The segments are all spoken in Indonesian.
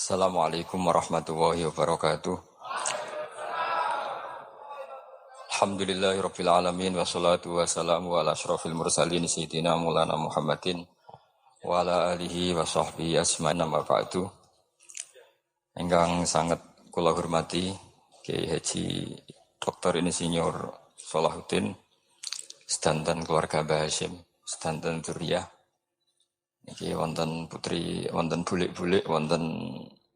Assalamualaikum warahmatullahi wabarakatuh. Alhamdulillahirabbil alamin wassalatu wassalamu ala asyrofil mursalin sayyidina Maulana Muhammadin wa ala alihi wa sahbihi asma'in amma ba'du. Ingkang sangat kula hormati Kiai Haji Dr. Insinyur Salahuddin sedanten keluarga Mbah Hasyim, sedanten dzurriyyah. Niki wonten putri, wonten bulik-bulik, wonten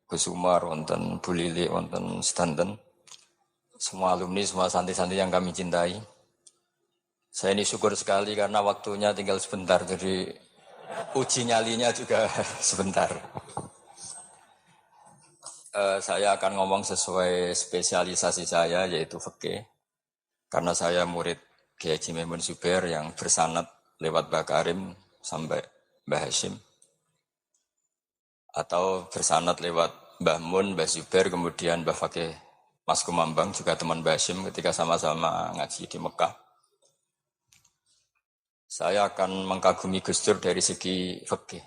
Gus Umar, wonten Bu Lili, wonten sedanten semua alumni, semua santri-santri yang kami cintai. Saya ini syukur sekali karena waktunya tinggal sebentar, jadi uji nyalinya juga sebentar. Saya akan ngomong sesuai spesialisasi saya, yaitu fikih. Karena saya murid Kiai Haji Maimun Zubair yang bersanad lewat Mbah Karim sampai Mbah Hasyim. Atau bersanad lewat Mbah Mun, Mbah Zubair, kemudian Mbah Fakih Mas Kumambang, juga teman Mbah Hasyim ketika sama-sama ngaji di Mekah. Saya akan mengkagumi Gus Dur dari segi fikih.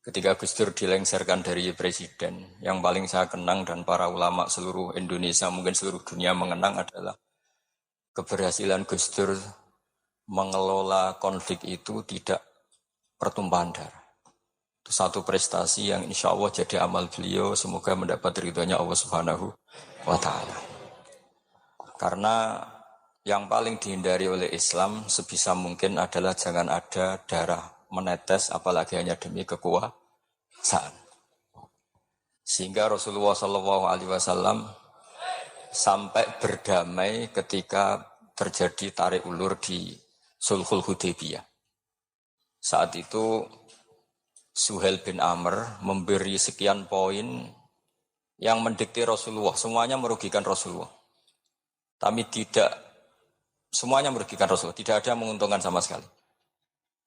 Ketika Gus Dur dilengsarkan dari presiden, yang paling saya kenang dan para ulama seluruh Indonesia, mungkin seluruh dunia mengenang adalah keberhasilan Gus Dur mengelola konflik itu tidak pertumpahan darah. Itu satu prestasi yang insya Allah jadi amal beliau, semoga mendapat ridhonya Allah Subhanahu wa Ta'ala. Karena yang paling dihindari oleh Islam sebisa mungkin adalah jangan ada darah menetes, apalagi hanya demi kekuasaan. Sehingga Rasulullah SAW sampai berdamai ketika terjadi tarik ulur di Sulhul Hudaybiyah. Saat itu Suhail bin Amr memberi sekian poin yang mendikte Rasulullah, semuanya merugikan Rasulullah. Tapi semuanya merugikan Rasulullah, tidak ada yang menguntungkan sama sekali.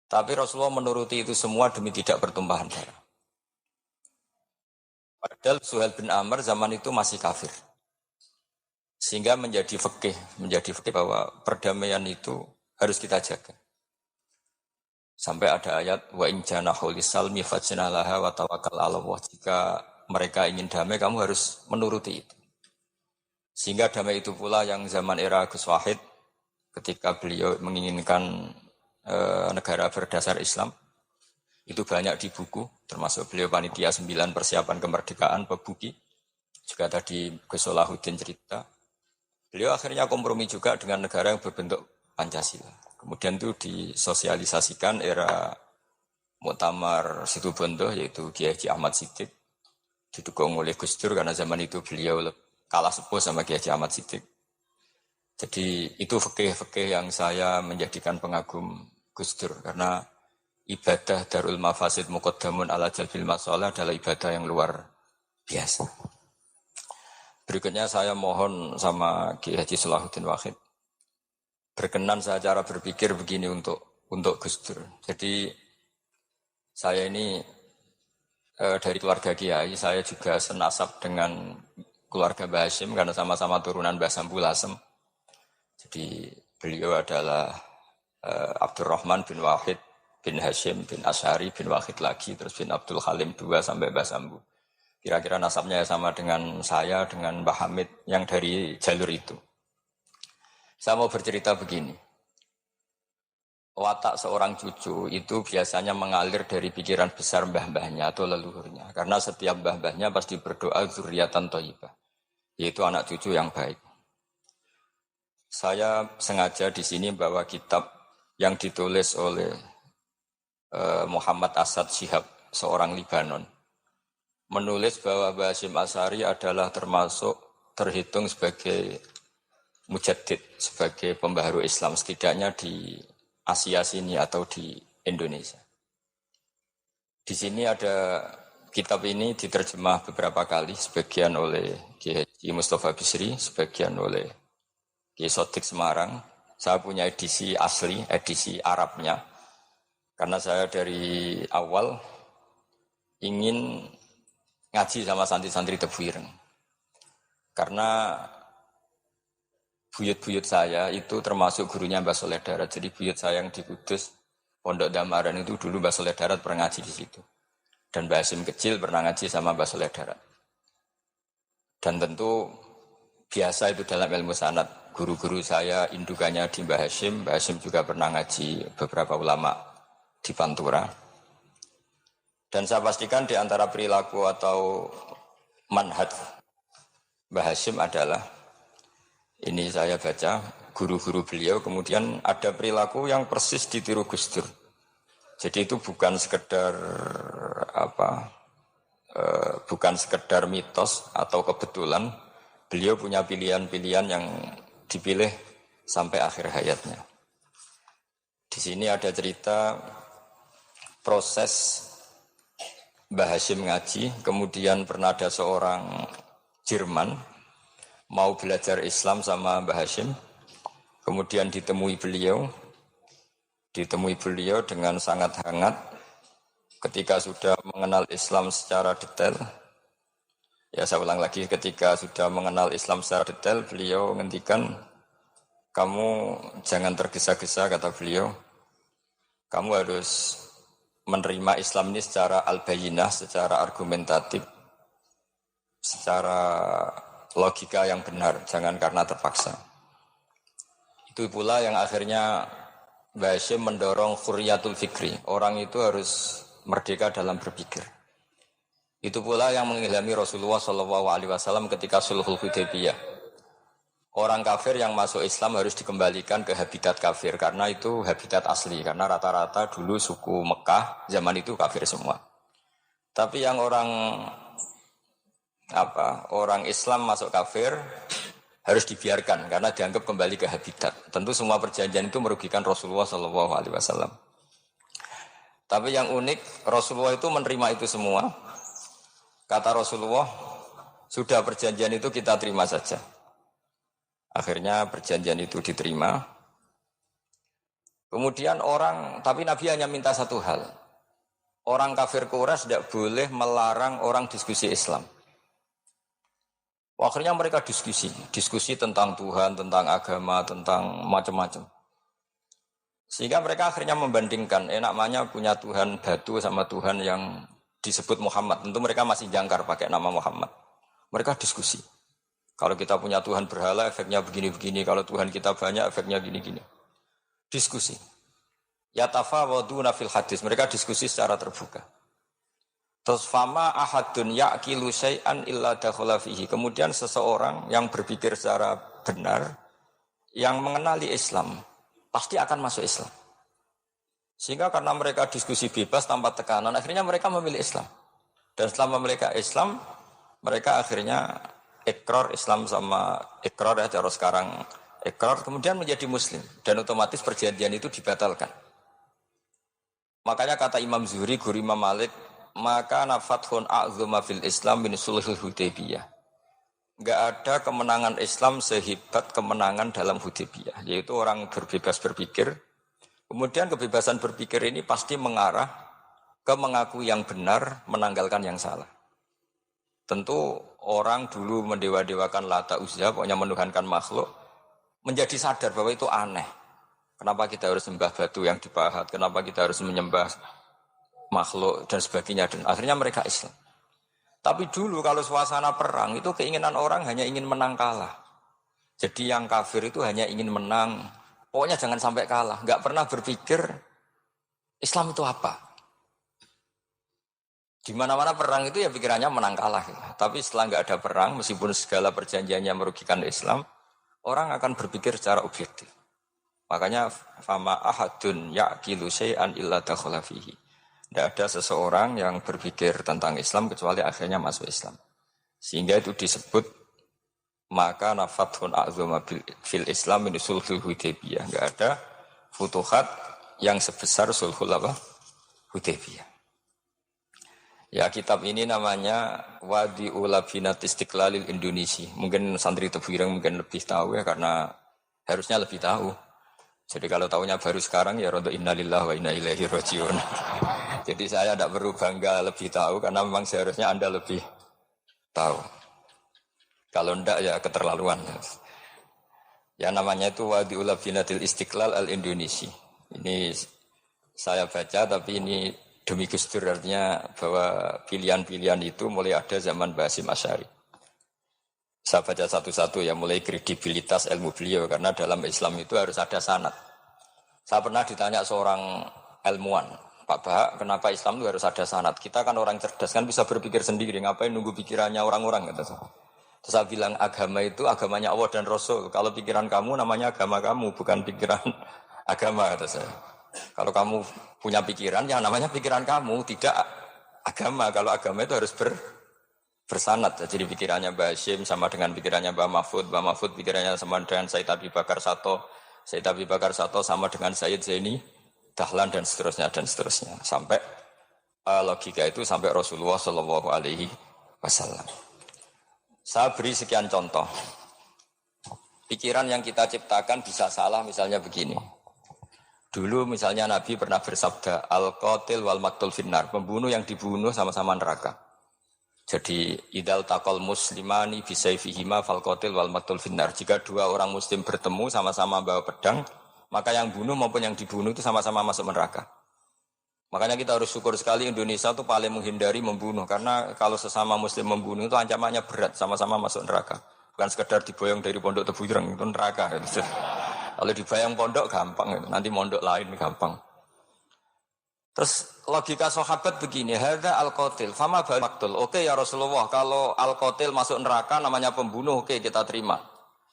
Tapi Rasulullah menuruti itu semua demi tidak pertumpahan darah. Padahal Suhail bin Amr zaman itu masih kafir. Sehingga menjadi fikih bahwa perdamaian itu harus kita jaga. Sampai ada ayat wa in janahu lisalmi fajnalaha wa tawakkal 'ala Allah. Jika mereka ingin damai, kamu harus menuruti itu. Sehingga damai itu pula yang zaman era Gus Wahid, ketika beliau menginginkan negara berdasar Islam, itu banyak di buku, termasuk beliau panitia 9 persiapan kemerdekaan Pebuki, juga tadi Gus Salahuddin cerita. Beliau akhirnya kompromi juga dengan negara yang berbentuk Pancasila. Kemudian itu disosialisasikan era Muktamar Situbondo, yaitu Kiai Haji Ahmad Siddiq, didukung oleh Gus Dur karena zaman itu beliau kalah sepuh sama Kiai Haji Ahmad Siddiq. Jadi itu fikih-fikih yang saya menjadikan pengagum Gus Dur, karena ibadah Darul Mafasid Muqaddamun ala Jalbil Masalah adalah ibadah yang luar biasa. Berikutnya saya mohon sama Kiai Haji Salahuddin Wahid berkenan saya cara berpikir begini untuk Gus Dur. Jadi saya ini dari keluarga Kiai, saya juga senasab dengan keluarga Mbah Hasyim karena sama-sama turunan Mbah Sambul Lasem. Jadi beliau adalah Abdurrahman bin Wahid bin Hasyim bin Asy'ari bin Wahid lagi, terus bin Abdul Halim 2 sampai Mbah Sambu. Kira-kira nasabnya sama dengan saya, dengan Mbah Hamid yang dari jalur itu. Saya mau bercerita begini. Watak seorang cucu itu biasanya mengalir dari pikiran besar mbah-mbahnya atau leluhurnya. Karena setiap mbah-mbahnya pasti berdoa dzurriyyatan thayyibah, yaitu anak cucu yang baik. Saya sengaja di sini bawa kitab yang ditulis oleh Muhammad Asad Shihab, seorang Libanon. Menulis bahwa Mbah Hasyim Asy'ari adalah terhitung sebagai mujaddid, sebagai pembaharu Islam, setidaknya di Asia sini atau di Indonesia. Di sini ada kitab ini diterjemah beberapa kali, sebagian oleh Kiai Haji Mustafa Bisri, sebagian oleh Kiai Sodik Semarang. Saya punya edisi asli, edisi Arabnya, karena saya dari awal ingin ngaji sama santri-santri Tebuireng. Karena buyut-buyut saya itu termasuk gurunya Mbah Soleh Darat. Jadi buyut saya yang di Kudus, Pondok Damaran itu dulu Mbah Soleh Darat pernah ngaji di situ. Dan Mbah Hasyim kecil pernah ngaji sama Mbah Soleh Darat. Dan tentu biasa itu dalam ilmu sanad. Guru-guru saya indukannya di Mbah Hasyim juga pernah ngaji beberapa ulama di Pantura. Dan saya pastikan di antara perilaku atau manhaj Mbah Hasyim adalah, ini saya baca, guru-guru beliau kemudian ada perilaku yang persis ditiru Gus Dur. Jadi itu bukan sekedar bukan sekedar mitos atau kebetulan, beliau punya pilihan-pilihan yang dipilih sampai akhir hayatnya. Di sini ada cerita proses Mbah Hasyim ngaji, kemudian pernah ada seorang Jerman mau belajar Islam sama Mbah Hasyim, kemudian ditemui beliau dengan sangat hangat. Ketika sudah mengenal Islam secara detail, ya saya ulang lagi, ketika sudah mengenal Islam secara detail, beliau ngendikan, kamu jangan tergesa-gesa, kata beliau, kamu harus menerima Islam ini secara al-bayyinah, secara argumentatif, secara logika yang benar, jangan karena terpaksa. Itu pula yang akhirnya Mbah Hasyim mendorong khurriyatul fikri. Orang itu harus merdeka dalam berpikir. Itu pula yang mengilhami Rasulullah SAW ketika Sulhul Hudaybiyah. Orang kafir yang masuk Islam harus dikembalikan ke habitat kafir, karena itu habitat asli. Karena rata-rata dulu suku Mekah zaman itu kafir semua. Tapi yang orang Islam masuk kafir harus dibiarkan karena dianggap kembali ke habitat. Tentu semua perjanjian itu merugikan Rasulullah SAW. Tapi yang unik, Rasulullah itu menerima itu semua. Kata Rasulullah, sudah perjanjian itu kita terima saja. Akhirnya perjanjian itu diterima. Kemudian tapi Nabi hanya minta satu hal. Orang kafir Quraisy tidak boleh melarang orang diskusi Islam. Akhirnya mereka diskusi tentang Tuhan, tentang agama, tentang macam-macam. Sehingga mereka akhirnya membandingkan, namanya punya Tuhan batu sama Tuhan yang disebut Muhammad. Tentu mereka masih jangkar pakai nama Muhammad. Mereka diskusi. Kalau kita punya Tuhan berhala, efeknya begini-begini. Kalau Tuhan kita banyak, efeknya gini-gini. Diskusi. Yatafawaduna fil hadis. Mereka diskusi secara terbuka. Terus fama ahadun ya'kilu syai'an illa dakhala fihi. Kemudian seseorang yang berpikir secara benar, yang mengenali Islam, pasti akan masuk Islam. Sehingga karena mereka diskusi bebas tanpa tekanan, akhirnya mereka memilih Islam. Dan setelah memilih Islam, mereka akhirnya ikrar Islam sama ikrar ya, cara sekarang ikrar, kemudian menjadi Muslim. Dan otomatis perjanjian itu dibatalkan. Makanya kata Imam Zuhri, guru Imam Malik, maka nafathun a'zuma fil Islam min sulhul Hudaybiyah. Enggak ada kemenangan Islam sehebat kemenangan dalam Hudaybiyah, yaitu orang berbebas berpikir. Kemudian kebebasan berpikir ini pasti mengarah ke mengakui yang benar, menanggalkan yang salah. Tentu orang dulu mendewa-dewakan Lata Uzza, pokoknya menuhankan makhluk, menjadi sadar bahwa itu aneh. Kenapa kita harus sembah batu yang dipahat? Kenapa kita harus menyembah makhluk dan sebagainya, dan akhirnya mereka Islam. Tapi dulu kalau suasana perang itu keinginan orang hanya ingin menang kalah. Jadi yang kafir itu hanya ingin menang, pokoknya jangan sampai kalah. Enggak pernah berpikir Islam itu apa. Di mana-mana perang itu ya pikirannya menang kalah. Tapi setelah enggak ada perang, meskipun segala perjanjiannya merugikan Islam, orang akan berpikir secara objektif. Makanya fama ahadun ya'kilu syai'an illa dakhala fihi. Tidak ada seseorang yang berpikir tentang Islam kecuali akhirnya masuk Islam. Sehingga itu disebut maka nafathun a'zuma fil Islam min sulhul Hudaybiyah. Tidak ada futuhat yang sebesar sulhul Hudaybiyah. Ya, kitab ini namanya Wadi'u Labinat Istiqlalil Indonesia. Mungkin santri Tebuireng mungkin lebih tahu ya, karena harusnya lebih tahu. Jadi kalau tahunya baru sekarang ya rodo innalillahi wa inna ilaihi rajiun. Jadi saya tidak perlu bangga lebih tahu karena memang seharusnya Anda lebih tahu. Kalau tidak ya keterlaluan. Ya namanya itu Wadi'ul Labinatil Istiqlal al-Indonesia. Ini saya baca tapi ini Demi Gus Dur artinya bahwa pilihan-pilihan itu mulai ada zaman Mbah Hasyim Asy'ari. Saya baca satu-satu ya, mulai kredibilitas ilmu beliau, karena dalam Islam itu harus ada sanad. Saya pernah ditanya seorang ilmuwan, Pak Bahak, kenapa Islam itu harus ada sanad? Kita kan orang cerdas, kan bisa berpikir sendiri, ngapain nunggu pikirannya orang-orang? Kata saya. Terus saya bilang, agama itu agamanya Allah dan Rasul. Kalau pikiran kamu namanya agama kamu, bukan pikiran agama, kata saya. Kalau kamu punya pikiran, yang namanya pikiran kamu, tidak agama. Kalau agama itu harus bersanad. Jadi pikirannya Mbah Hasyim sama dengan pikirannya Mbah Mahfud pikirannya sama dengan Said Abi Bakar Sato sama dengan Sayyid Zaini Dahlan dan seterusnya. Sampai logika itu sampai Rasulullah Shallallahu Alaihi Wasallam. Saya beri sekian contoh. Pikiran yang kita ciptakan bisa salah, misalnya begini. Dulu misalnya Nabi pernah bersabda, al-qatil wal maqtul finnar, pembunuh yang dibunuh sama-sama neraka. Jadi idal taqal muslimani bisayfihima fal qatil wal maqtul finnar. Jika dua orang muslim bertemu sama-sama bawa pedang, maka yang bunuh maupun yang dibunuh itu sama-sama masuk neraka. Makanya kita harus syukur sekali Indonesia itu paling menghindari membunuh, karena kalau sesama muslim membunuh itu ancamannya berat, sama-sama masuk neraka. Bukan sekedar diboyong dari pondok Tebu Ireng, itu neraka. Kalau dibayang pondok gampang, nanti mondok lain gampang. Terus logika sahabat begini, hadza al-qatil, fama bal maqtul. Oke ya Rasulullah, kalau al-qatil masuk neraka namanya pembunuh, oke kita terima.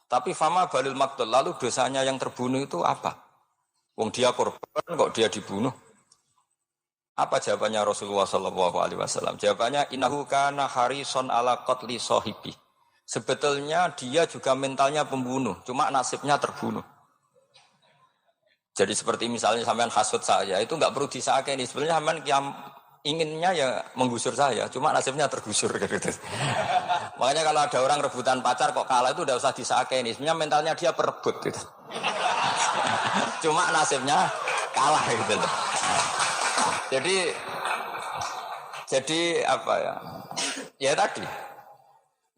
Tapi fama balil maqtul, lalu dosanya yang terbunuh itu apa? Wong dia korban kok dia dibunuh? Apa jawabannya Rasulullah sallallahu alaihi wasallam? Jawabannya innahu kana harison ala qatli sahibi. Sebetulnya dia juga mentalnya pembunuh, cuma nasibnya terbunuh. Jadi seperti misalnya sampean hasut saya, itu enggak perlu disakeni. Sebenarnya sampean yang inginnya ya menggusur saya, cuma nasibnya tergusur gitu. Makanya kalau ada orang rebutan pacar kok kalah itu udah usah disakeni. Sebenarnya mentalnya dia perebut gitu. Cuma nasibnya kalah gitu. Jadi apa ya? Ya tadi.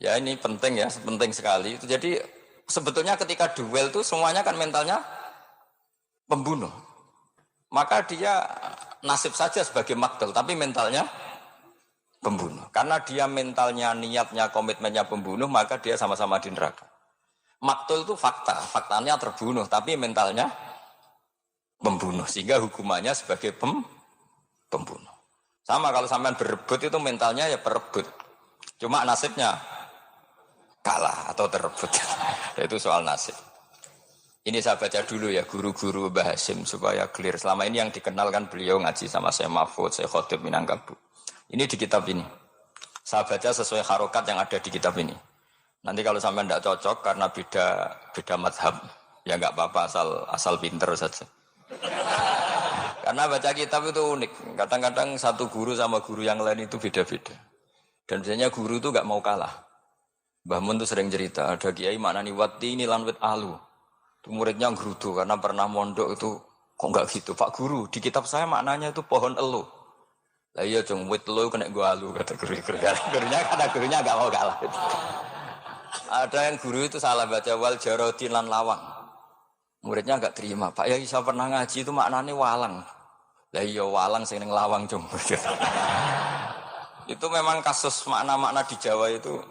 Ya ini penting ya, penting sekali. Itu jadi sebetulnya ketika duel itu semuanya kan mentalnya pembunuh. Maka dia nasib saja sebagai maktul, tapi mentalnya pembunuh. Karena dia mentalnya, niatnya, komitmennya pembunuh, maka dia sama-sama di neraka. Maktul itu fakta, faktanya terbunuh, tapi mentalnya pembunuh. Sehingga hukumannya sebagai pembunuh. Sama kalau sampean berebut itu mentalnya ya perebut. Cuma nasibnya kalah atau terebut. Itu soal nasib. Ini saya baca dulu ya guru-guru Mbah Hasyim supaya clear. Selama ini yang dikenalkan beliau ngaji sama saya Mahfud, saya Khotib Minangkabau. Ini di kitab ini. Saya baca sesuai harokat yang ada di kitab ini. Nanti kalau sampai tidak cocok karena beda madhab, ya nggak apa-apa asal pinter saja. Karena baca kitab itu unik. Kadang-kadang satu guru sama guru yang lain itu beda-beda. Dan biasanya guru itu nggak mau kalah. Mbah Mun tuh sering cerita, ada kiai maknani wati ini lan wit alu. Itu muridnya gerutu karena pernah mondok itu kok enggak gitu. Pak guru, di kitab saya maknanya itu pohon elu. Lah iya jong wit elu kena gua alu kata gurunya enggak mau kalah. Ada yang guru itu salah baca wal jarodin lan lawang. Muridnya enggak terima. Pak Yai saya pernah ngaji itu maknanya walang. Lah iya walang sing ning lawang jong. Itu memang kasus makna-makna di Jawa itu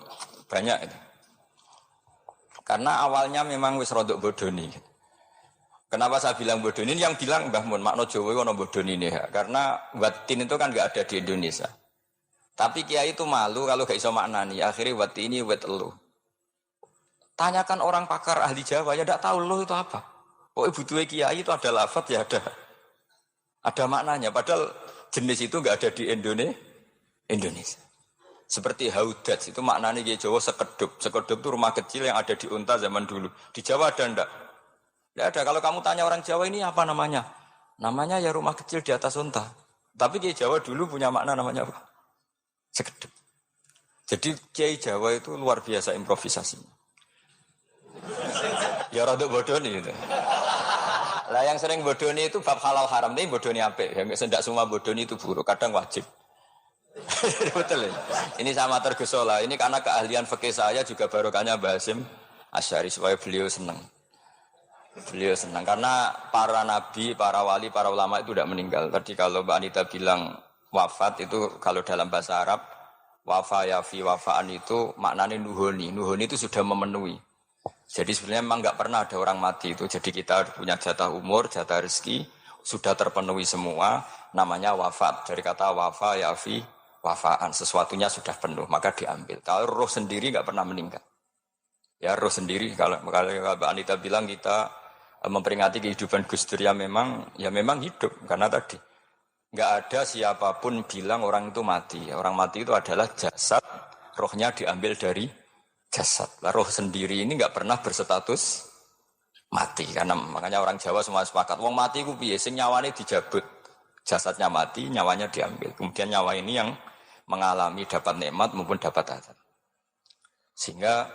banyak itu. Karena awalnya memang wis rodok bodoni. Kenapa saya bilang bodoni? Yang bilang Mbah Mun makna Jawa ono bodoni nih. Karena watin itu kan enggak ada di Indonesia. Tapi kiai itu malu kalau gak iso maknani. Akhirnya watini wet elu. Tanyakan orang pakar ahli Jawa ya enggak tahu lo itu apa. Pokoknya butuh kiai itu ada lafaz ya ada maknanya. Padahal jenis itu enggak ada di Indonesia. Seperti haudats itu maknanya di Jawa sekedup. Sekedup itu rumah kecil yang ada di unta zaman dulu. Di Jawa ada enggak? Tidak ada. Kalau kamu tanya orang Jawa ini apa namanya? Namanya ya rumah kecil di atas unta. Tapi di Jawa dulu punya makna namanya apa? Sekedup. Jadi kiai Jawa itu luar biasa improvisasinya. Ya rada bodoni itu. Lah yang sering bodoni itu bab halal haram ini bodoni apik. Yang tidak semua bodoni itu buruk, kadang wajib. Betul ya? Ini sama tergesola. Ini karena keahlian fikih saya juga barokahnya Mbah Hasyim Asy'ari supaya beliau senang. Beliau senang karena para nabi, para wali, para ulama itu tidak meninggal. Tadi kalau Mbak Anita bilang wafat itu kalau dalam bahasa Arab wafa ya fi wafaan itu maknanya nuhoni. Nuhoni itu sudah memenuhi. Jadi sebenarnya memang nggak pernah ada orang mati itu. Jadi kita punya jatah umur, jatah rezeki sudah terpenuhi semua. Namanya wafat. Dari kata wafa ya fi wafaan. Sesuatunya sudah penuh maka diambil. Kalau roh sendiri nggak pernah meninggal. Ya roh sendiri kalau Mbak Anita bilang kita memperingati kehidupan Gus Dur ya memang hidup karena tadi nggak ada siapapun bilang orang itu mati. Orang mati itu adalah jasad, rohnya diambil dari jasad. Lah roh sendiri ini nggak pernah berstatus mati karena makanya orang Jawa semua sepakat. Wong mati ku piye? Sing nyawane dijabut, jasadnya mati, nyawanya diambil. Kemudian nyawa ini yang mengalami dapat nikmat maupun dapat azab. Sehingga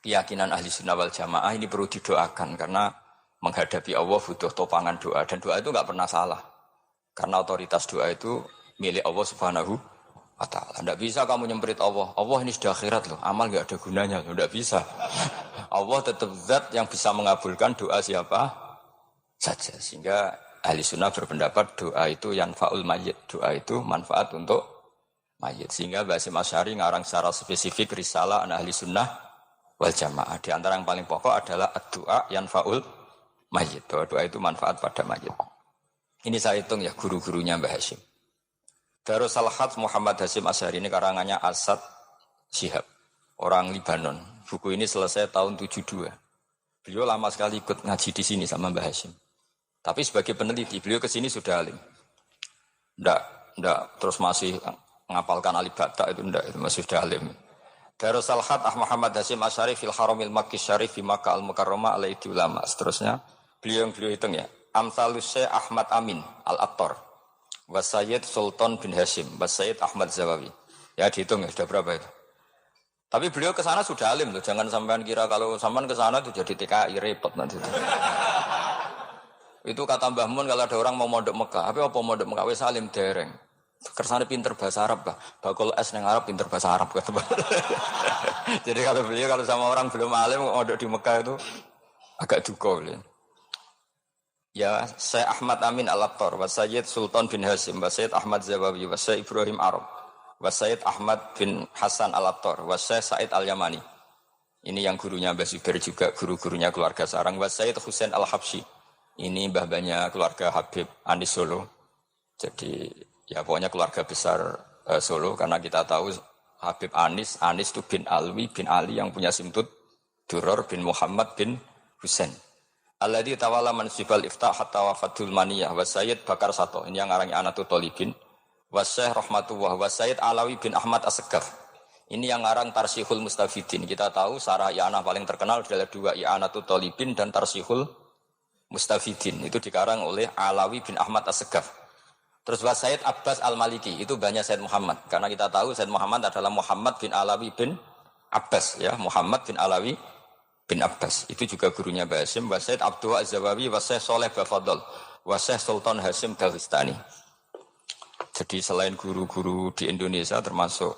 keyakinan ahli sunnah wal jamaah ini perlu didoakan karena menghadapi Allah butuh topangan doa dan doa itu nggak pernah salah. Karena otoritas doa itu milik Allah Subhanahu wa ta'ala. Tidak bisa kamu nyemprit Allah. Allah ini sudah akhirat loh. Amal tidak ada gunanya loh. Tidak bisa. Allah tetap zat yang bisa mengabulkan doa siapa saja. Sehingga ahli sunnah berpendapat doa itu yanfa'ul mayyit. Doa itu manfaat untuk mayyit. Sehingga Basim Asy'ari ngarang secara spesifik risalah an ahli sunnah wal jamaah. Di antara yang paling pokok adalah doa yanfa'ul mayyit. Doa itu manfaat pada mayyit. Ini saya hitung ya guru-gurunya Mbah Hasyim. Darus Salhat Muhammad Hasyim Asy'ari ini karangannya Asad Syihab, orang Libanon. Buku ini selesai tahun 72. Beliau lama sekali ikut ngaji di sini sama Mbah Hasyim. Tapi sebagai peneliti, beliau ke sini sudah alim. Ndak terus masih ngapalkan alif bata itu ndak, itu masih sudah alim. Darus Salhat Muhammad Hasyim Asy'ari fil Haramil Makki Syarif fi Makkah Al-Mukarramah alaihi ulama. Seterusnya beliau hitung ya. Amsalus Syekh Ahmad Amin Al-Attar wa Sayyid Sultan bin Hasyim wa Sayyid Ahmad Zawawi. Ya dihitung ya sudah berapa itu. Tapi beliau ke sana sudah alim loh. Jangan sampean kira kalau sampean ke sana itu jadi TKI repot nanti. Itu kata Mbah Mun kalau ada orang mau mondok Mekah. Apa mondok Mekah wis alim dereng. Kersane pinter bahasa Arab bah. Bakul es nang Arab pinter bahasa Arab kata. Jadi kalau beliau sama orang belum alim mondok di Mekah itu agak duka beliau. Ya, Syekh Ahmad Amin Al-Attar, wa Sayyid Sultan bin Hasyim, wa Sayyid Ahmad Zawawi, wa Syekh Ibrahim Arab, wa Sayyid Ahmad bin Hasan Al-Attar, wa Syekh Said Al-Yamani. Ini yang gurunya Mbah Zubair juga, guru-gurunya keluarga Sarang, wa Sayyid Husain Al-Habsyi. Ini mbah-mbahnya keluarga Habib Anis Solo. Jadi, ya pokoknya keluarga besar Solo, karena kita tahu Habib Anis itu bin Alwi, bin Ali yang punya simtud, Duror bin Muhammad bin Husain. Alladzi tawalla mansibal iftah hatta wafatul maniyah wa Sayyid Bakar Sato. Ini yang ngarang Anatul Talibin. Wa Syekh Rahmatullah wa Sayyid Alawi bin Ahmad As-Seggaf. Ini yang ngarang Tarsihul Mustafidin. Kita tahu sarah i'anah paling terkenal adalah dua I'anatul Talibin dan Tarsihul Mustafidin. Itu dikarang oleh Alawi bin Ahmad As-Seggaf. Terus wa Sayyid Abbas Al-Maliki. Itu banyak Sayyid Muhammad. Karena kita tahu Sayyid Muhammad adalah Muhammad bin Alawi bin Abbas. Ya, Muhammad bin Alawi bin Abbas, itu juga gurunya Mbah Hasyim, wa Sayyid Abdul Az-Zawawi, wa Syekh Saleh Bafadol, wa Syekh Sultan Hasyim Daghestani. Jadi selain guru-guru di Indonesia termasuk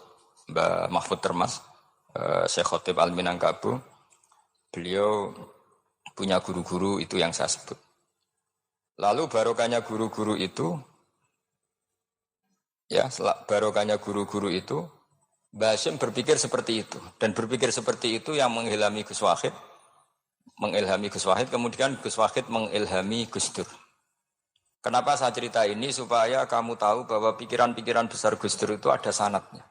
Mbah Mahfud Termas, Syekh Khotib Al-Minangkabau, beliau punya guru-guru itu yang saya sebut. Lalu barokahnya guru-guru itu, ya barokahnya guru-guru itu, Mbah Hasyim berpikir seperti itu. Dan berpikir seperti itu yang mengilhami Gus Wahid. Kemudian Gus Wahid mengilhami Gus Dur. Kenapa saya cerita ini? Supaya kamu tahu bahwa pikiran-pikiran besar Gus Dur itu ada sanadnya.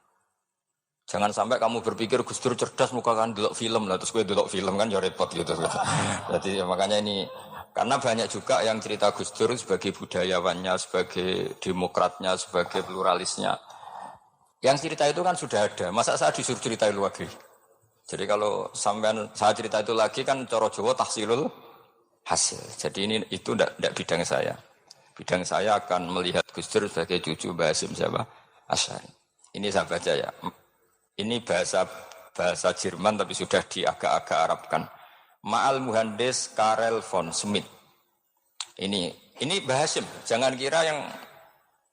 Jangan sampai kamu berpikir Gus Dur cerdas muka kan delok film lah. Terus gue delok film kan ya repot gitu. Jadi makanya ini. Karena banyak juga yang cerita Gus Dur sebagai budayawannya, sebagai demokratnya, sebagai pluralisnya. Yang cerita itu kan sudah ada. Masa saya disuruh cerita itu lagi? Jadi kalau sampean saya cerita itu lagi kan coro Jawa tahsilul hasil. Jadi itu tidak bidang saya. Bidang saya akan melihat Gus Dur sebagai cucu Mbah Hasyim siapa? Asy'ari. Ini saya baca ya. Ini bahasa Jerman tapi sudah diagak-agak Arabkan. Ma'al Muhandis Karel von Schmidt. Ini Mbah Hasyim. Jangan kira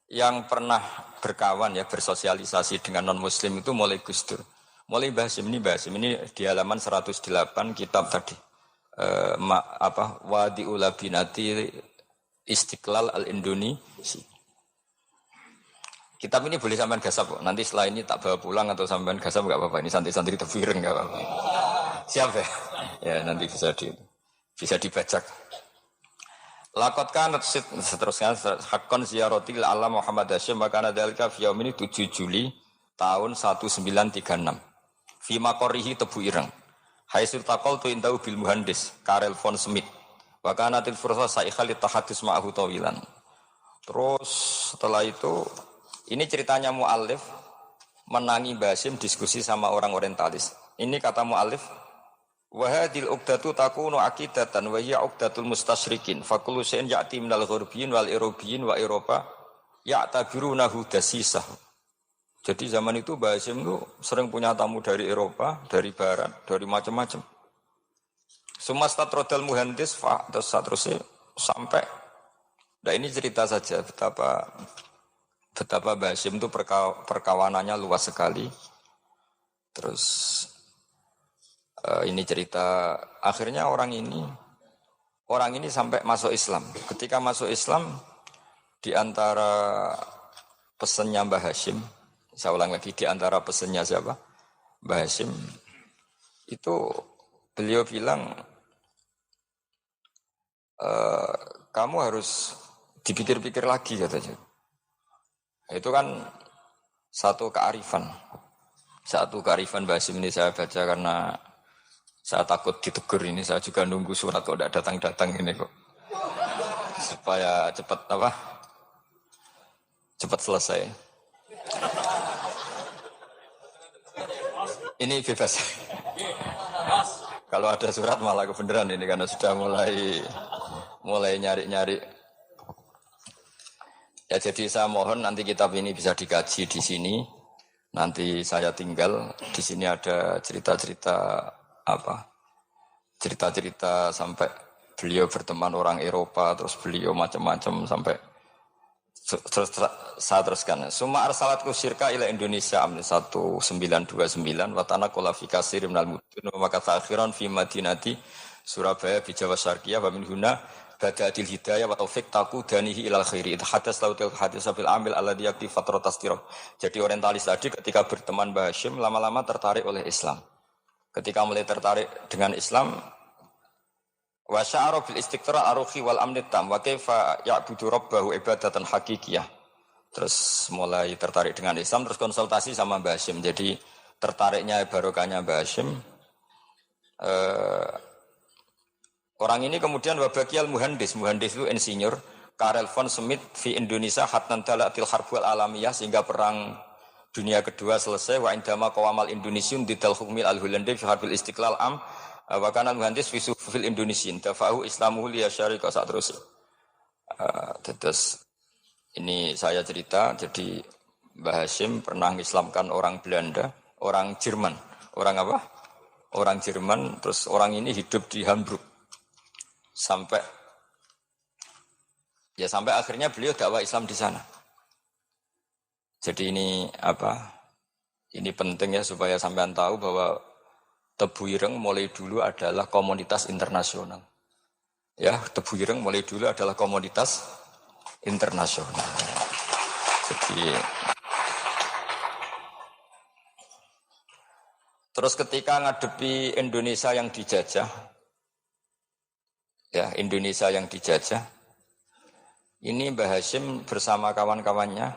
yang pernah berkawan ya bersosialisasi dengan non muslim itu mulai Gus Dur. Mulai Mbah Hasyim ini di halaman 108 kitab tadi. Wadi'ul Labinati Istiqlal Al-Indonesia. Kitab ini boleh sampean gasap kok. Nanti setelah ini tak bawa pulang atau sampean gasap enggak apa-apa. Ini santri-santri tefsir enggak apa-apa. Siap ya? Ya nanti bisa dibajak. Lakot kan seterusnya hakon ziaratil alam Muhammad Hasyim maka nadalika fi yaum ini 7 Juli tahun 1936. Fi maqorihi Tebu Ireng. Haitsu taqaltu indahu bil muhandis Karel von Smith. Wa kanatil fursa saikhal tahadus ma'ahu tawilan. Terus setelah itu ini ceritanya muallif menangi Basim diskusi sama orang orientalis. Ini kata muallif wa hadhil uqdatu takunu aqidatan wa hiya uqdatul mustasyrikin fa kullu shay'in ya'ti minal ghurbiyin wal irobiyyin wa Eropa ya'tabirunahu dasisah. Jadi zaman itu Basim itu sering punya tamu dari Eropa, dari barat, dari macam-macam. Sumastatrodal muhandis fa terus seterusnya sampai. Nah ini cerita saja betapa Basim itu perkawanannya luas sekali. Terus ini cerita akhirnya orang ini sampai masuk Islam. Ketika masuk Islam di antara pesannya Mbah Hasyim, saya ulang lagi di antara pesannya siapa? Mbah Hasyim itu beliau bilang kamu harus dipikir-pikir lagi katanya. Itu kan satu kearifan Mbah Hasyim ini saya baca karena saya takut ditegur ini, saya juga nunggu surat kok tidak datang-datang ini kok. Supaya cepat selesai. Ini bebas. Kalau ada surat malah kebenaran ini karena sudah mulai nyari-nyari. Ya jadi saya mohon nanti kitab ini bisa dikaji di sini. Nanti saya tinggal di sini ada cerita-cerita sampai beliau berteman orang Eropa, terus beliau macam-macam sampai saya teruskan. Suma arsalatku syirka ila Indonesia amni 1929 watana kola fi kasir minal mudun wa maka akhiran fi madinati Surabaya bi Jawa Syarqiyah wa min huna bada'il hidayah wa taufiq taku danihi ilal khairi itu hadas lautil hadis fil amil alladhi yakti fatratas tirah. Jadi orientalis tadi ketika berteman Mbah Hasyim lama-lama tertarik oleh Islam. Ketika mulai tertarik dengan Islam, wa sya'ara bil istiqra aruhi wal amnit tam wa kaifa ya'budu rabbahu ibadatan hakikiyah. Terus mulai tertarik dengan Islam, terus konsultasi sama Mbah Hasyim. Jadi tertariknya barokahnya Mbah Hasyim. Orang ini kemudian wabakiyal muhandis itu insinyur Karel von Smith fi Indonesia hatnan dalatil harbul alamiyah sehingga perang dunia kedua selesai wa indama qawamal Indonesiun didal hukmil al-Hulandi fi harbil istiqlal am wa kana muhandis fi sufil Indonesian dafa'u islamuhu li syarika sak terus. Terus ini saya cerita jadi Mbah Hasyim pernah mengislamkan orang Belanda, orang Jerman. Orang apa? Orang Jerman, terus orang ini hidup di Hamburg. Sampai akhirnya beliau dakwah Islam di sana. Jadi ini ini penting ya supaya sampean tahu bahwa Tebu Ireng mulai dulu adalah komunitas internasional. Ya, Tebu Ireng mulai dulu adalah komunitas internasional. Jadi terus ketika ngadepi Indonesia yang dijajah, ini Mbah Hasyim bersama kawan-kawannya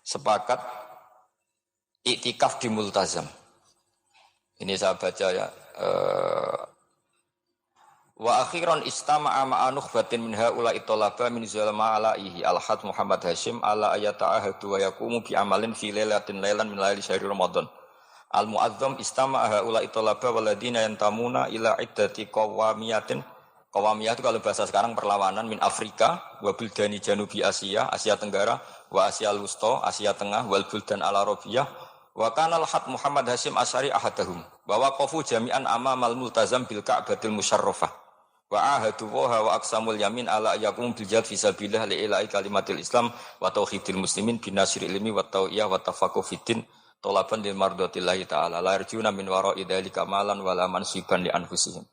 sepakat iktikaf di Multazam. Ini saya baca ya. Wa akhiran istama'a ma'a nukhbatin min haula'i talaba min zalama alaihi al-had Muhammad Hasyim ala ayata'ahadu wa yaqumu bi amalin fi lailatin min laili syahri Ramadan. Al-mu'azzam istama'a haula'i talaba waladina yantamuna ila iddati qawamiyatin. Qawamiyah itu kalau bahasa sekarang perlawanan min Afrika wa buldani Janubi Asia, Asia Tenggara wa Asia Wusta, Asia Tengah wal buldan al-Arabiyah wa kana al-had Muhammad Hasyim Asy'ari ahadahum wa waqafu jami'an amamal multazam bil Ka'batil musyarrafah wa ahadu wa aqsamul yamin ala yakum bil jihad fi sabilillah li ilahi kalimatil Islam wa tauhidil muslimin bin nasri ilmi wa tau'iyah wa tafaqquh fiddin talaban lil mardatillahi ta'ala la yarjuna min wara'i dzalika malan wala mansiban li anfusihim.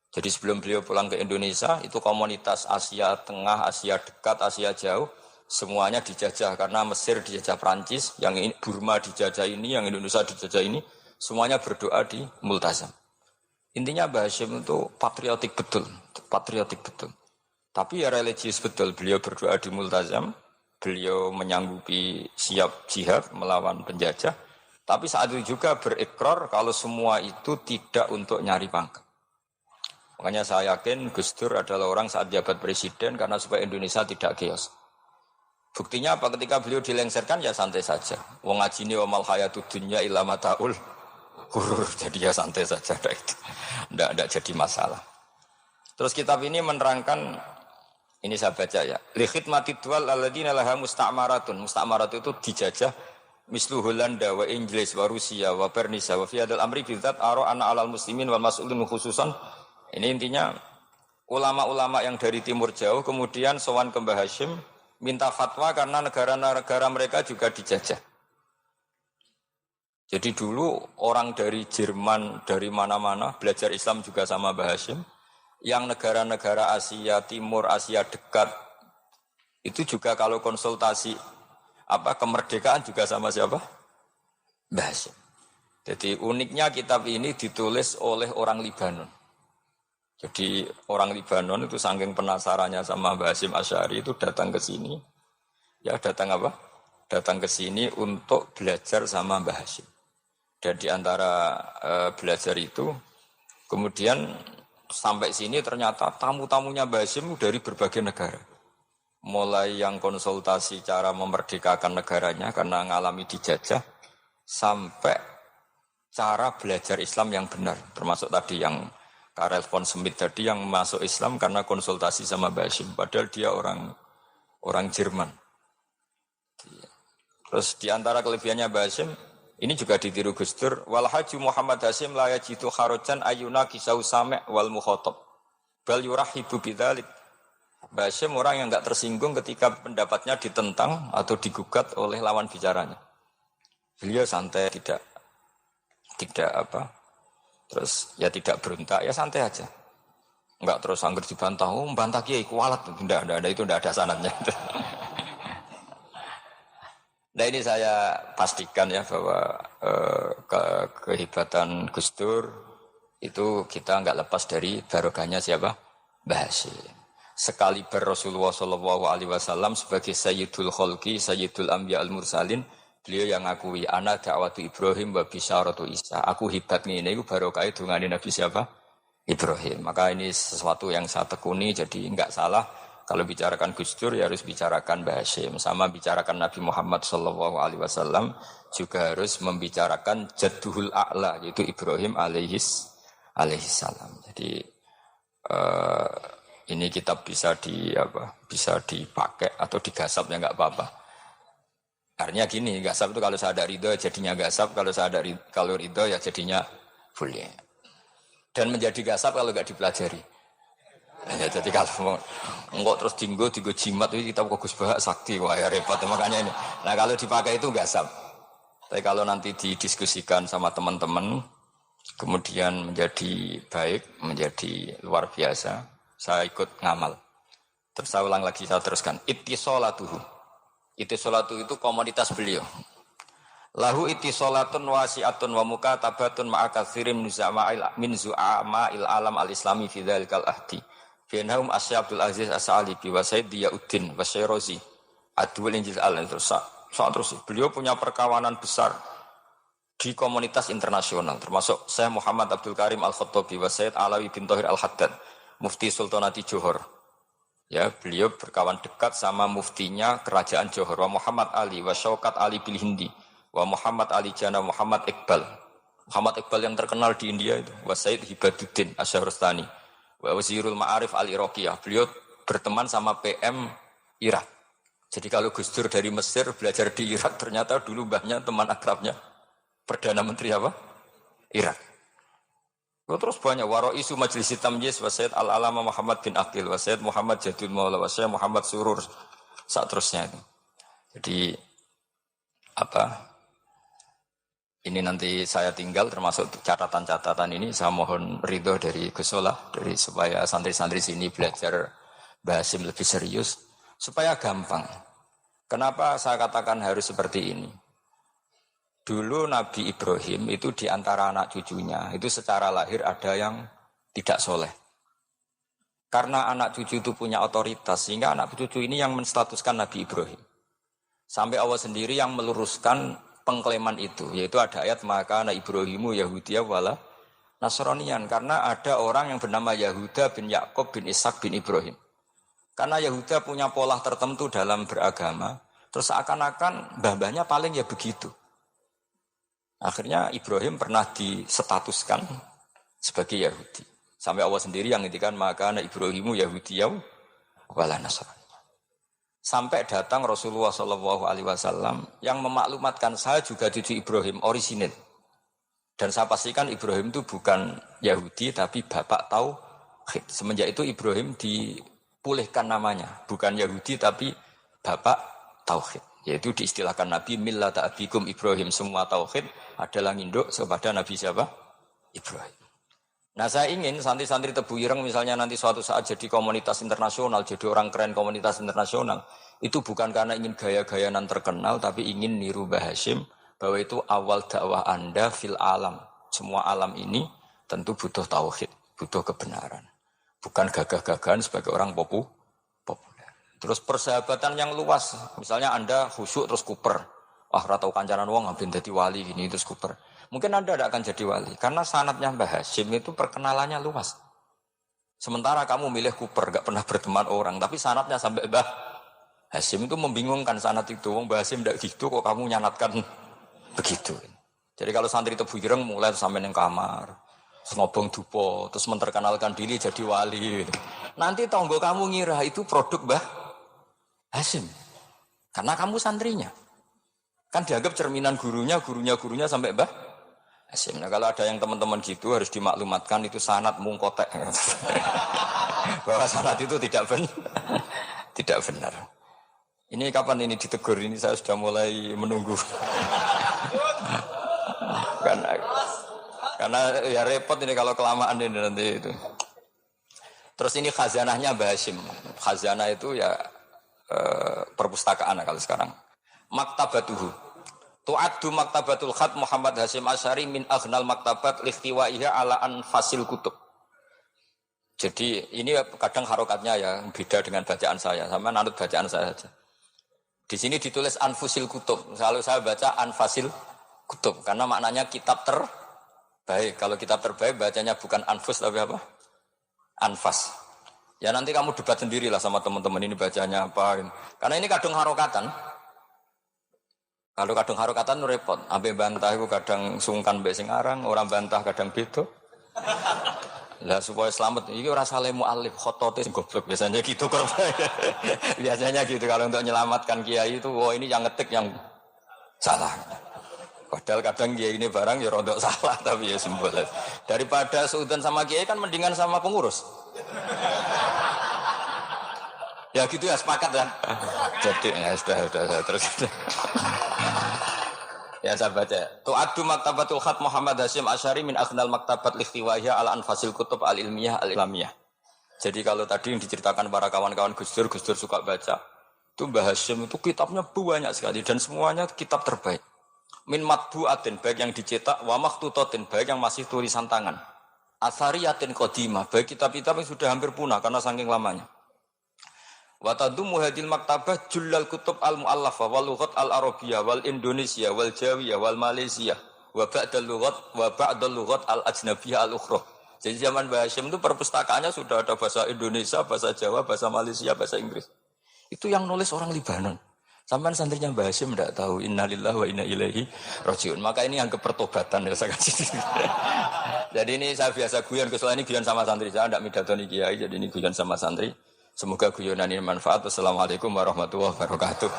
Jadi sebelum beliau pulang ke Indonesia, itu komunitas Asia Tengah, Asia Dekat, Asia Jauh, Semuanya dijajah karena Mesir dijajah Prancis, yang ini, Burma dijajah ini, yang Indonesia dijajah ini, semuanya berdoa di Multazam. Intinya Mbah Hashim itu patriotik betul, patriotik betul. Tapi ya religius betul, beliau berdoa di Multazam, beliau menyanggupi siap jihad melawan penjajah. Tapi saat itu juga berikrar kalau semua itu tidak untuk nyari pangkat. Makanya saya yakin Gus Dur adalah orang saat jabat presiden karena supaya Indonesia tidak chaos. Buktinya apa? Ketika beliau dilengsarkan ya santai saja. Wong ngajine wa mal hayatud dunya illa mataul ghurur. Jadi ya santai saja itu. Enggak jadi masalah. Terus kitab ini menerangkan, ini saya baca ya. Li khidmatid dual alladziina laha musta'maratun. Musta'marat itu dijajah mislu Holanda wa Inggris wa Rusia wa Pernisia wa fi hadzal amri bidzat ara ana 'alal muslimin wal mas'ulin khususan. Ini intinya ulama-ulama yang dari timur jauh kemudian sowan ke Mbah Hashim minta fatwa karena negara-negara mereka juga dijajah. Jadi dulu orang dari Jerman, dari mana-mana belajar Islam juga sama Mbah Hashim. Yang negara-negara Asia Timur, Asia dekat itu juga kalau konsultasi kemerdekaan juga sama siapa? Mbah Hashim. Jadi uniknya kitab ini ditulis oleh orang Libanon. Jadi orang Libanon itu saking penasarannya sama Mbah Hashim Asy'ari itu datang ke sini. Ya datang apa? Datang ke sini untuk belajar sama Mbah Hashim. Dan di antara belajar itu kemudian sampai sini ternyata tamu-tamunya Mbah Hashim dari berbagai negara. Mulai yang konsultasi cara memerdekakan negaranya karena mengalami dijajah sampai cara belajar Islam yang benar. Termasuk tadi yang Karel von Schmidt tadi yang masuk Islam karena konsultasi sama Mbah Hashim, padahal dia orang Jerman. Terus di antara kelebihannya Mbah Hashim, ini juga ditiru Gus Dur, wal haji Muhammad Hashim la yajidu kharajan ayuna kisau sami' wal mukhatab. Bal yurahibu bidzalik. Mbah Hashim orang yang enggak tersinggung ketika pendapatnya ditentang atau digugat oleh lawan bicaranya. Beliau santai, tidak terus ya tidak berontak, ya santai aja. Enggak terus angger dibantah, membantah kiai kualat, enggak itu enggak ada sanadnya. Nah ini saya pastikan ya bahwa kehebatan Gus Dur itu kita enggak lepas dari barokahnya siapa? Mbah Hashim. Sekali Rasulullah SAW sebagai Sayyidul Khalqi, Sayyidul Anbiya al-Mursalin, beliau yang ngakui ana da'watu Ibrahim wa bisyaratu Isa. Aku hebat ngene iku barokah dungane Nabi siapa? Ibrahim. Maka ini sesuatu yang saya tekuni, jadi enggak salah kalau bicarakan Gus Dur ya harus bicarakan Mbah Hashim. Sama bicarakan Nabi Muhammad SAW juga harus membicarakan Jadduhul A'la yaitu Ibrahim alaihissalam. Jadi ini kitab bisa dipakai atau digasap ya enggak apa-apa. Artinya gini, gasap itu kalau saya ada ridho jadinya gasap, kalau ridho ya jadinya boleh. Dan menjadi gasap kalau enggak dipelajari. Ya, jadi kalau enggak terus dinggo jimat itu kita Gus Bah sakti, wah ya repot makanya ini. Nah kalau dipakai itu gasap. Tapi kalau nanti didiskusikan sama teman-teman, kemudian menjadi baik, menjadi luar biasa, saya ikut ngamal. Terus saya ulang lagi, saya teruskan. Ittisolatuhu. Ittisolatu itu komoditas beliau. Lahu ittisolatun wasi'atun wa mukatabatun ma'akatsirin min zu'ama'il alam al-islami fi dzalikal ahdi. Fi'nahum Asy Abdul Aziz As-Sa'alibi wa Sayyid Diyauddin wa Syairozi Adwul Injil terus beliau punya perkawanan besar di komunitas internasional termasuk Syekh Muhammad Abdul Karim Al-Khattabi wa Sayyid Alawi bin Thahir Al-Haddad Mufti Sultanati Johor. Ya, beliau berkawan dekat sama muftinya kerajaan Johor wa Muhammad Ali wa Syaukat Ali bil Hindi wa Muhammad Ali Jana Muhammad Iqbal. Muhammad Iqbal yang terkenal di India itu wa Sayyid Hibaduddin Asy-Syahrastani wa Wazirul Ma'arif Al-Iraqiyah. Beliau berteman sama PM Irak. Jadi kalau Gus Dur dari Mesir belajar di Irak ternyata dulu mbahnya teman akrabnya Perdana Menteri apa? Irak. Terus banyak Waro'isu Majlis Tamyiz wa Sayyid Al-Alama Muhammad bin Aqil wa Sayyid Muhammad Jadul Maula wa Sayyid Muhammad Surur saat terusnya itu. Jadi ini nanti saya tinggal termasuk catatan-catatan ini saya mohon ridho dari Gus Solah dari supaya santri-santri sini belajar Mbah Hashim lebih serius supaya gampang. Kenapa saya katakan harus seperti ini? Dulu Nabi Ibrahim itu di antara anak cucunya, itu secara lahir ada yang tidak soleh. Karena anak cucu itu punya otoritas, sehingga anak cucu ini yang menstatuskan Nabi Ibrahim. Sampai Allah sendiri yang meluruskan pengklaiman itu, yaitu ada ayat maka anak Ibrahimu Yahudiyah wala Nasranian. Karena ada orang yang bernama Yahuda bin Yakub bin Ishak bin Ibrahim. Karena Yahuda punya pola tertentu dalam beragama, terus seakan-akan mbah-mbahnya paling ya begitu. Akhirnya Ibrahim pernah disetatuskan sebagai Yahudi. Sampai Allah sendiri yang ngintikan maka anak Ibrahimu Yahudiyah wala Nasrani. Sampai datang Rasulullah SAW yang memaklumatkan saya juga cucu Ibrahim orisinil. Dan saya pastikan Ibrahim itu bukan Yahudi tapi bapak tauhid. Semenjak itu Ibrahim dipulihkan namanya, bukan Yahudi tapi bapak tauhid. Yaitu diistilahkan Nabi millata abikum Ibrahim, semua tauhid adalah nginduk kepada Nabi siapa? Ibrahim. Nah saya ingin santri-santri Tebu Ireng misalnya nanti suatu saat jadi komunitas internasional, jadi orang keren komunitas internasional, itu bukan karena ingin gaya-gayanan terkenal, tapi ingin niru Mbah Hasyim, bahwa itu awal dakwah Anda fil alam. Semua alam ini tentu butuh tauhid, butuh kebenaran. Bukan gagah-gagahan sebagai orang populer. Terus persahabatan yang luas, misalnya Anda khusyuk terus kuper. Ratau kancanan wong ngabin dadi wali gini terus kuper. Mungkin Anda tidak akan jadi wali. Karena sanadnya Mbah Hasyim itu perkenalannya luas. Sementara kamu milih kuper, gak pernah berteman orang. Tapi sanadnya sampai Mbah Hasyim itu membingungkan sanad itu. Mbah Hasyim tidak gitu kok kamu nyanatkan begitu. Jadi kalau santri Tebu Ireng mulai sampai di kamar. Ngobong dupo, terus menterkenalkan diri jadi wali. Nanti tonggo kamu ngira itu produk Mbah Hasyim. Karena kamu santrinya. Kan dianggap cerminan gurunya sampai Mbah Hasyim. Nah, kalau ada yang teman-teman gitu harus dimaklumatkan itu sanad mungkotek. Bahwa sanad itu tidak benar. Ini kapan ini ditegur? Ini saya sudah mulai menunggu. karena ya repot ini kalau kelamaan ini nanti itu. Terus ini khazanahnya Mbah Hasyim. Khazanah itu ya perpustakaan kalau sekarang. Maktabatuhu. Tu'addu maktabatul khat Muhammad Hasyim Asy'ari min aghnal maktabat lihtiwaiha ala anfasil kutub. Jadi ini kadang harokatnya ya beda dengan bacaan saya. Sama nanut bacaan saya saja. Di sini ditulis anfusil kutub. Selalu saya baca anfasil kutub karena maknanya kitab terbaik. Kalau kitab terbaik bacanya bukan anfus tapi apa? Anfas. Ya nanti kamu debat sendirilah sama teman-teman ini bacanya apa. Karena ini kadang harokatan. Kalau kadang harokatan repot, ambil bantah itu kadang sungkan mbek sing aran, orang bantah kadang beda. Lah supaya selamat, ini ora saleh mu'alif, khotote sing goblok biasanya gitu kok. Biasanya gitu kalau untuk menyelamatkan kiai itu, ini yang ngetik yang salah. Padahal kadang kiai ini barang ya rodok salah tapi ya sembol. Daripada seudan sama kiai kan mendingan sama pengurus. Ya gitu ya sepakat kan. Jadi ya sudah terus. Ya saya baca. Tu'addu maktabatul khat Muhammad Hasyim Asy'ari min aghnal maktabat lihtiwaiha ala anfasil kutub al-ilmiyah al-ilamiyah. Jadi kalau tadi yang diceritakan para kawan-kawan Gus Dur suka baca. Itu Mbah Hasyim itu kitabnya banyak sekali dan semuanya kitab terbaik. Min matbu'atin baik yang dicetak wa makhtutatin baik yang masih tulisan tangan. Athariyatin qadimah baik kitab-kitab yang sudah hampir punah karena saking lamanya. Wa tadummu hadil maktabah jullal kutub al-mu'allafa wal lughat al-arabiyyah wal indonesia wal jawiyah wal malaysia wa ba'dal lughat al-ajnabiyyah al-ukhra. Jadi zaman Mbah Hasyim itu perpustakaannya sudah ada bahasa Indonesia, bahasa Jawa, bahasa Malaysia, bahasa Inggris. Itu yang nulis orang Libanon. Sampai santrinya Mbah Hasyim tidak tahu innalillahi wa inna ilaihi rajiun. Maka ini yang kepertobatan ya saya kasih. Jadi ini saya biasa guyon, kesoalnya ini guyon sama santri. Saya tidak midatoni kiai, jadi ini guyon sama santri. Semoga guyonan ini manfaat. Wassalamualaikum warahmatullahi wabarakatuh.